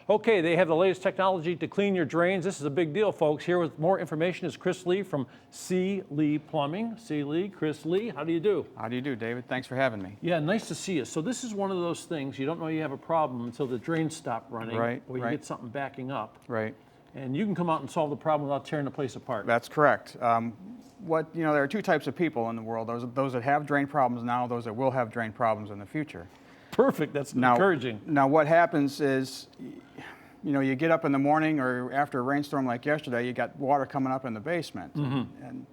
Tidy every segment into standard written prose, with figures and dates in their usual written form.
Okay, they have the latest technology to clean your drains. This is a big deal, folks. Here with more information is Chris Lee from C. Lee Plumbing. C. Lee, Chris Lee, how do you do? How do you do, David? Thanks for having me. Yeah, nice to see you. So this is one of those things, you don't know you have a problem until the drains stop running, or you get something backing up. Right. And you can come out and solve the problem without tearing the place apart. That's correct. There are two types of people in the world. Those that have drain problems now, those that will have drain problems in the future. Perfect, that's encouraging. Now what happens is, you get up in the morning or after a rainstorm like yesterday, you got water coming up in the basement. And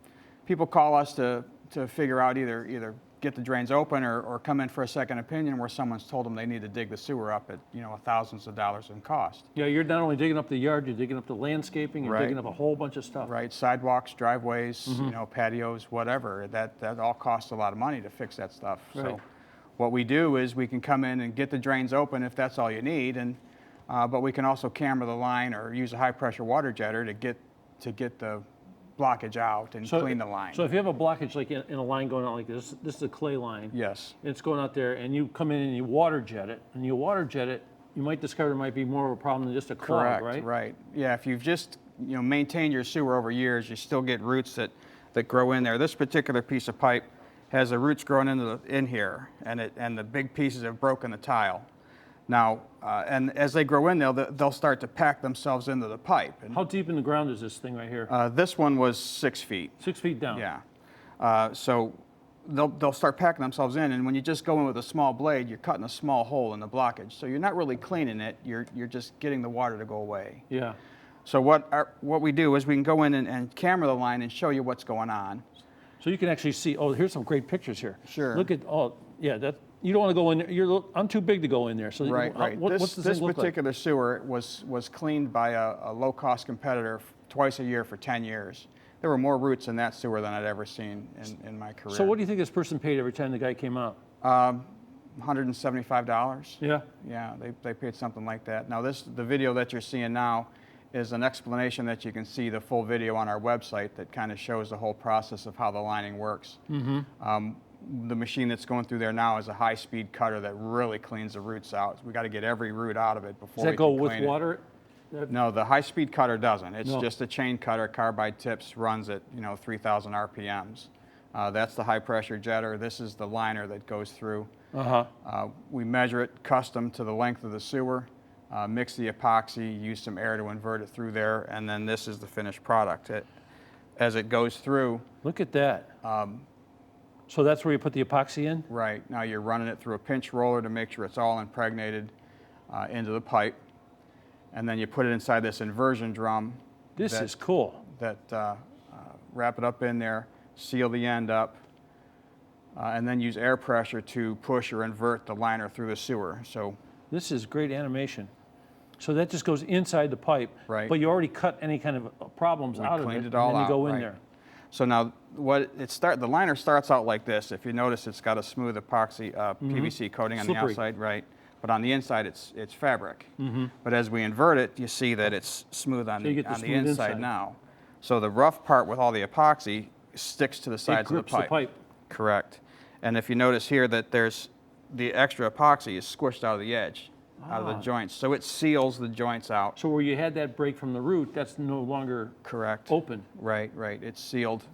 people call us to figure out either get the drains open or come in for a second opinion where someone's told them they need to dig the sewer up at, thousands of dollars in cost. Yeah, you're not only digging up the yard, you're digging up the landscaping, you're digging up a whole bunch of stuff. Right, sidewalks, driveways, patios, whatever. That all costs a lot of money to fix that stuff. Right. So what we do is we can come in and get the drains open if that's all you need, but we can also camera the line or use a high pressure water jetter to get the blockage out and clean the line. So if you have a blockage like in a line going out like this is a clay line. Yes. It's going out there and you come in and you water jet it, you might discover there might be more of a problem than just a clog, Correct, right? right. Yeah, if you've just maintained your sewer over years, you still get roots that grow in there. This particular piece of pipe has the roots growing in here, and the big pieces have broken the tile. Now, and as they grow in, they'll start to pack themselves into the pipe. And how deep in the ground is this thing right here? This one was 6 feet. 6 feet down. Yeah. So they'll start packing themselves in, and when you just go in with a small blade, you're cutting a small hole in the blockage. So you're not really cleaning it. You're just getting the water to go away. Yeah. So what we do is we can go in and camera the line and show you what's going on. So you can actually see. Oh, here's some great pictures here. Sure. Look at that. You don't want to go in there. I'm too big to go in there. So right. What's this particular sewer was cleaned by a low-cost competitor twice a year for 10 years. There were more roots in that sewer than I'd ever seen in my career. So what do you think this person paid every time the guy came out? $175. Yeah. Yeah, they paid something like that. Now the video that you're seeing now is an explanation that you can see the full video on our website that kind of shows the whole process of how the lining works. The machine that's going through there now is a high-speed cutter that really cleans the roots out. We got to get every root out of it before we can clean it. Does that go with water? No, the high-speed cutter doesn't. It's just a chain cutter, carbide tips, runs at 3,000 RPMs. That's the high-pressure jetter. This is the liner that goes through. We measure it custom to the length of the sewer. Mix the epoxy, use some air to invert it through there, and then this is the finished product. As it goes through. Look at that. So that's where you put the epoxy in? Right. Now you're running it through a pinch roller to make sure it's all impregnated into the pipe. And then you put it inside this inversion drum. This is cool. Wrap it up in there, seal the end up, and then use air pressure to push or invert the liner through the sewer. So this is great animation. So that just goes inside the pipe, right. But you already cut any kind of problems out of it, cleaned it all and then you out, go in right. there. So now the liner starts out like this. If you notice, it's got a smooth epoxy PVC coating on the outside, right? But on the inside, it's fabric. But as we invert it, you see that it's smooth on the inside now. So the rough part with all the epoxy sticks to the sides of the pipe. The pipe. Correct. And if you notice here that there's the extra epoxy is squished out of the edge, out of the joints. So it seals the joints out. So where you had that break from the root, that's no longer open. Right. It's sealed.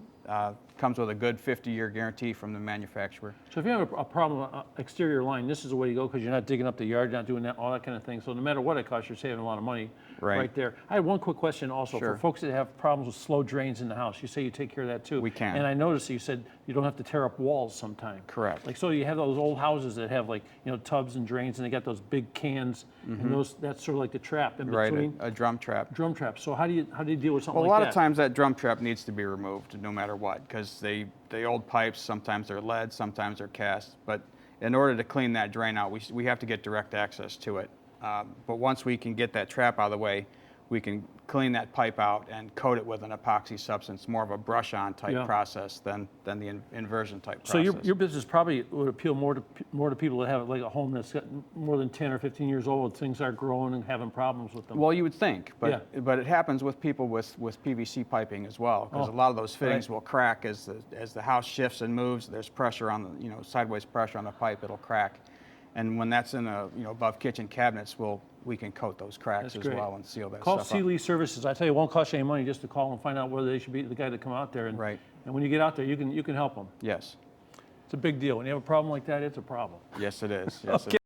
Comes with a good 50-year guarantee from the manufacturer. So if you have a problem, exterior line, this is the way to go because you're not digging up the yard, you're not doing that, all that kind of thing. So no matter what it costs, you're saving a lot of money right there. I had one quick question also for folks that have problems with slow drains in the house. You say you take care of that too. We can. And I noticed you said you don't have to tear up walls sometime. Correct. Like so you have those old houses that have like tubs and drains and they got those big cans and that's sort of like the trap in between. Right, a drum trap. Drum trap. So how do you deal with something like that? Well, a lot of times that drum trap needs to be removed no matter what because the old pipes, sometimes they're lead, sometimes they're cast. But in order to clean that drain out, we have to get direct access to it. But once we can get that trap out of the way, we can clean that pipe out and coat it with an epoxy substance, more of a brush-on type process than the inversion type process. So your business probably would appeal more to people that have like a home that's got more than 10 or 15 years old, things are growing and having problems with them. Well, you would think, but it happens with people with PVC piping as well, because a lot of those fittings will crack as the house shifts and moves. There's pressure on the sideways pressure on the pipe, it'll crack. And when that's in above kitchen cabinets, we'll we can coat those cracks as well and seal that Call stuff up. Sealy Services. I tell you, it won't cost you any money just to call and find out whether they should be the guy to come out there. And, Right. And when you get out there, you can help them. Yes. It's a big deal. When you have a problem like that, it's a problem. Yes, it is. Yes, it is.